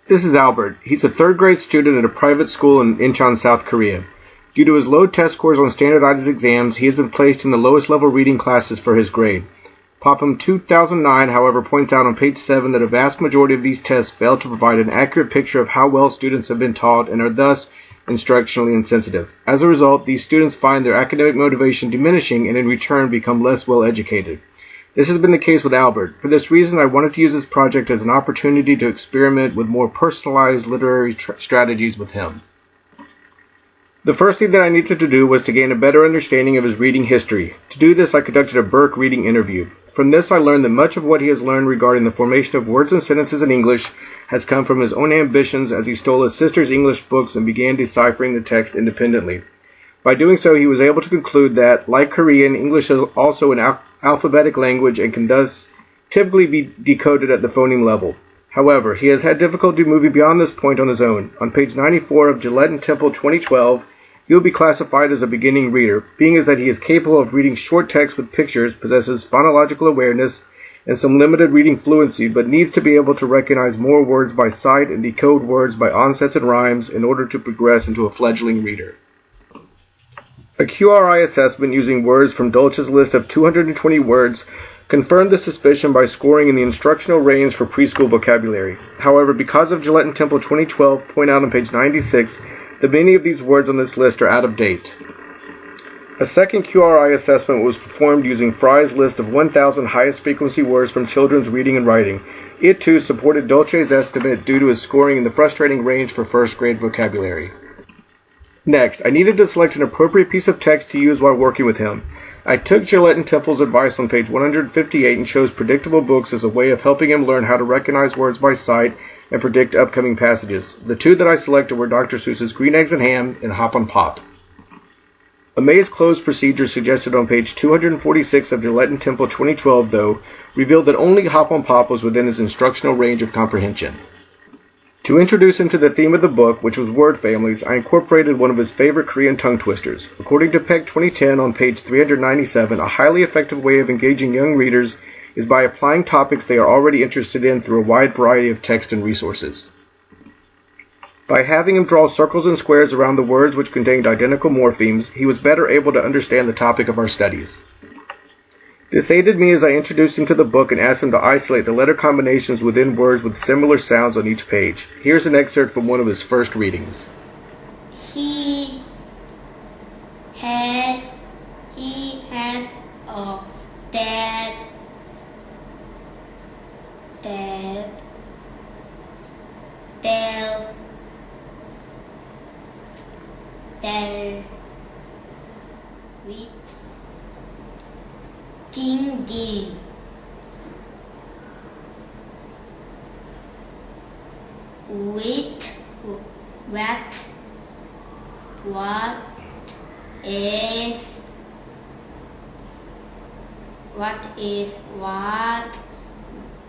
This is Albert. He's a third grade student at a private school in Incheon, South Korea. Due to his low test scores on standardized exams, he has been placed in the lowest level reading classes for his grade. Popham 2009, however, points out on page 7 that a vast majority of these tests fail to provide an accurate picture of how well students have been taught and are thus instructionally insensitive. As a result, these students find their academic motivation diminishing and in return become less well educated. This has been the case with Albert. For this reason, I wanted to use this project as an opportunity to experiment with more personalized literary strategies with him. The first thing that I needed to do was to gain a better understanding of his reading history. To do this, I conducted a Burke reading interview. From this, I learned that much of what he has learned regarding the formation of words and sentences in English has come from his own ambitions as he stole his sister's English books and began deciphering the text independently. By doing so, he was able to conclude that, like Korean, English is also an alphabetic language and can thus typically be decoded at the phoneme level. However, he has had difficulty moving beyond this point on his own. On page 94 of Gillette and Temple 2012, he will be classified as a beginning reader, being as that he is capable of reading short text with pictures, possesses phonological awareness, and some limited reading fluency, but needs to be able to recognize more words by sight and decode words by onsets and rhymes in order to progress into a fledgling reader. A QRI assessment using words from Dolce's list of 220 words confirmed the suspicion by scoring in the instructional range for preschool vocabulary. However, because of Gillette and Temple 2012 point out on page 96 that many of these words on this list are out of date. A second QRI assessment was performed using Fry's list of 1,000 highest frequency words from children's reading and writing. It too supported Dolce's estimate due to his scoring in the frustrating range for first grade vocabulary. Next, I needed to select an appropriate piece of text to use while working with him. I took Gillette and Temple's advice on page 158 and chose predictable books as a way of helping him learn how to recognize words by sight and predict upcoming passages. The two that I selected were Dr. Seuss's Green Eggs and Ham and Hop on Pop. A maze close procedure suggested on page 246 of Gillette and Temple 2012, though, revealed that only Hop on Pop was within his instructional range of comprehension. To introduce him to the theme of the book, which was word families, I incorporated one of his favorite Korean tongue twisters. According to PEG 2010 on page 397, a highly effective way of engaging young readers is by applying topics they are already interested in through a wide variety of text and resources. By having him draw circles and squares around the words which contained identical morphemes, he was better able to understand the topic of our studies. This aided me as I introduced him to the book and asked him to isolate the letter combinations within words with similar sounds on each page. Here's an excerpt from one of his first readings. He had a dad with ding ding. With what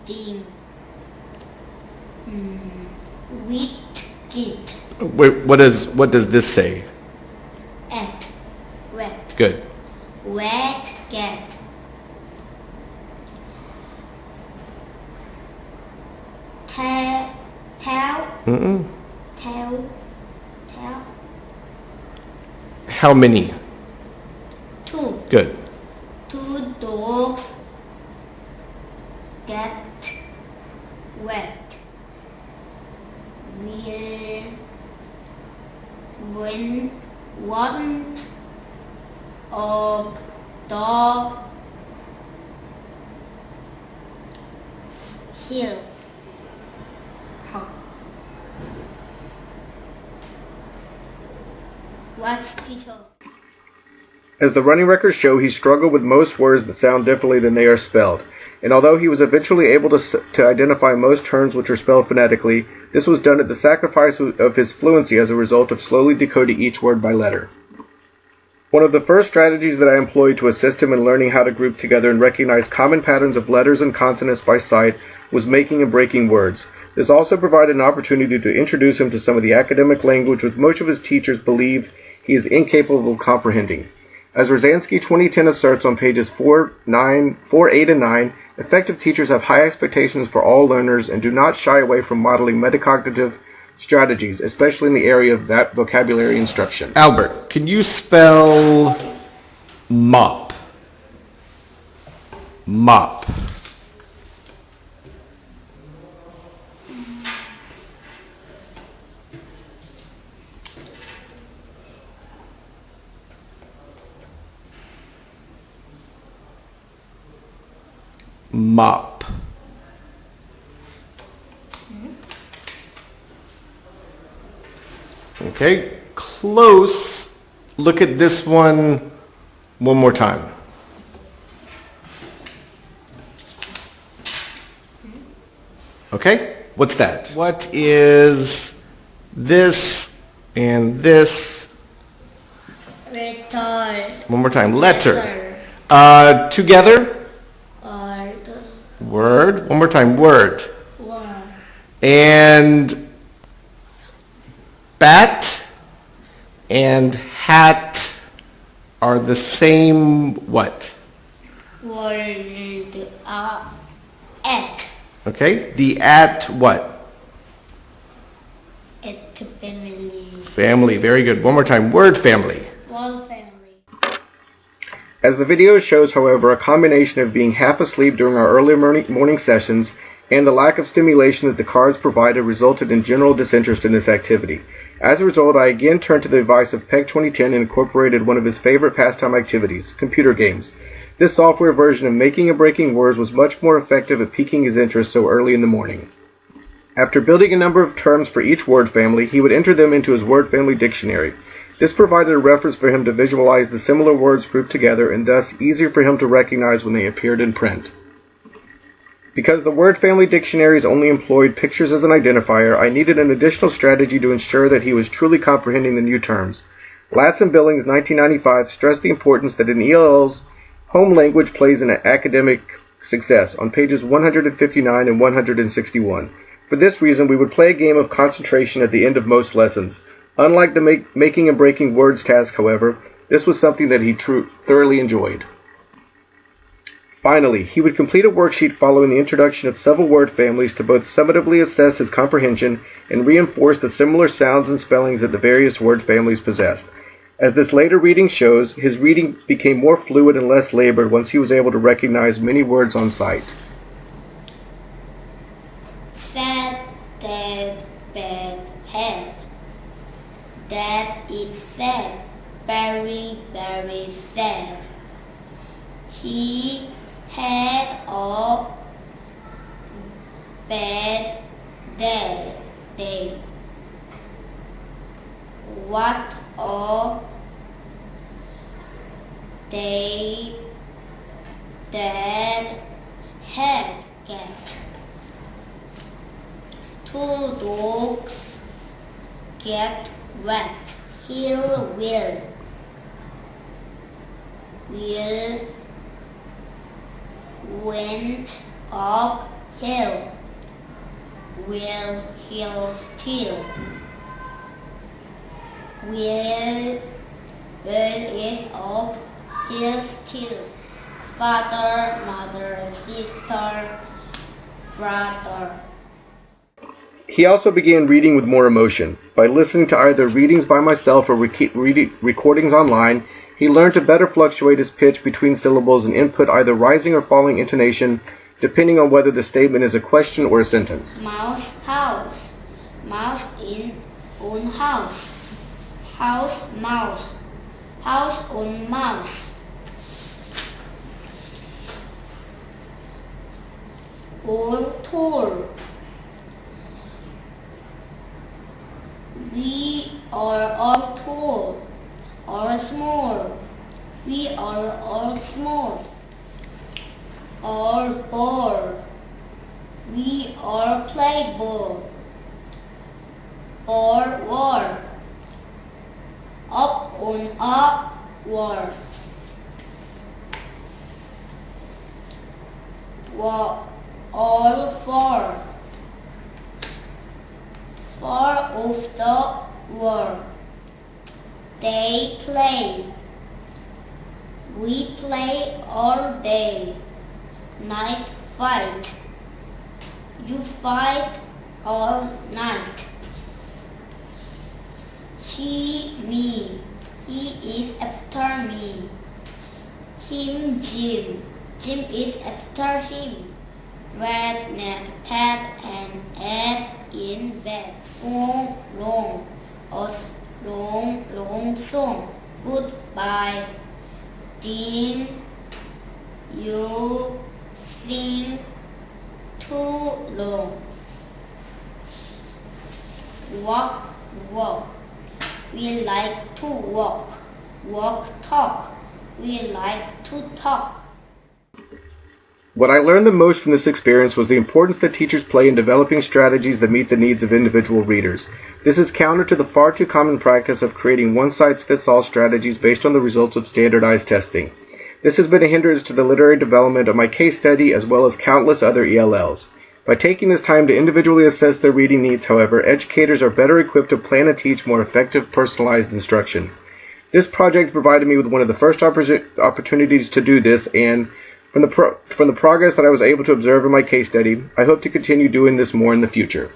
ding with git. Wait, what does this say? At wet. Good. Wet get. Tell. Tell. How many? 2. Good. 2 dogs get wet. When one of dog hill. What's teacher? As the running records show, he struggled with most words that sound differently than they are spelled. And although he was eventually able to identify most terms which are spelled phonetically, this was done at the sacrifice of his fluency as a result of slowly decoding each word by letter. One of the first strategies that I employed to assist him in learning how to group together and recognize common patterns of letters and consonants by sight was making and breaking words. This also provided an opportunity to introduce him to some of the academic language which most of his teachers believe he is incapable of comprehending. As Rosansky 2010 asserts on pages 4, 8, and 9, Effective teachers have high expectations for all learners and do not shy away from modeling metacognitive strategies, especially in the area of that vocabulary instruction. Albert, can you spell mop? Mop. Mop. Okay, close. Look at this one more time. Okay, what's that? What is this and this? Letter. One more time. Letter. Together. Word. One more time. Word. Word. And bat and hat are the same what? Word. At. Okay. The at what? At family. Family. Very good. One more time. Word family. Word family. As the video shows, however, a combination of being half asleep during our early morning sessions and the lack of stimulation that the cards provided resulted in general disinterest in this activity. As a result, I again turned to the advice of PEG 2010 and incorporated one of his favorite pastime activities, computer games. This software version of making and breaking words was much more effective at piquing his interest so early in the morning. After building a number of terms for each word family, he would enter them into his word family dictionary. This provided a reference for him to visualize the similar words grouped together and thus easier for him to recognize when they appeared in print. Because the word family dictionaries only employed pictures as an identifier, I needed an additional strategy to ensure that he was truly comprehending the new terms. Latz and Billings, 1995, stressed the importance that an ELL's home language plays in academic success on pages 159 and 161. For this reason, we would play a game of concentration at the end of most lessons. Unlike the making and breaking words task, however, this was something that he thoroughly enjoyed. Finally, he would complete a worksheet following the introduction of several word families to both summatively assess his comprehension and reinforce the similar sounds and spellings that the various word families possessed. As this later reading shows, his reading became more fluid and less labored once he was able to recognize many words on sight. Sad, dead, bad, head. That is sad, very, very sad. He had a bad day. What a day that had get. Two dogs get wet. Will went uphill. Will hill still. Will is uphill still. Father, mother, sister, brother. He also began reading with more emotion. By listening to either readings by myself or recordings online, he learned to better fluctuate his pitch between syllables and input either rising or falling intonation, depending on whether the statement is a question or a sentence. Mouse, house. Mouse in own house. House, mouse. House on mouse. All tall. We are all tall, or small. We are all small, or ball. We are play ball, or war. Up on a war. All far. Far off the world. They play. We play all day. Night fight. You fight all night. She, me. He is after me. Him, Jim. Jim is after him. Red, Ned, Ted, and Ed in bed. Long, long, us, long, long song. Goodbye. Dean, you sing too long. Walk, walk. We like to walk. Walk, talk. We like to talk. What I learned the most from this experience was the importance that teachers play in developing strategies that meet the needs of individual readers. This is counter to the far too common practice of creating one-size-fits-all strategies based on the results of standardized testing. This has been a hindrance to the literary development of my case study as well as countless other ELLs. By taking this time to individually assess their reading needs, however, educators are better equipped to plan and teach more effective, personalized instruction. This project provided me with one of the first opportunities to do this, and from the progress that I was able to observe in my case study, I hope to continue doing this more in the future.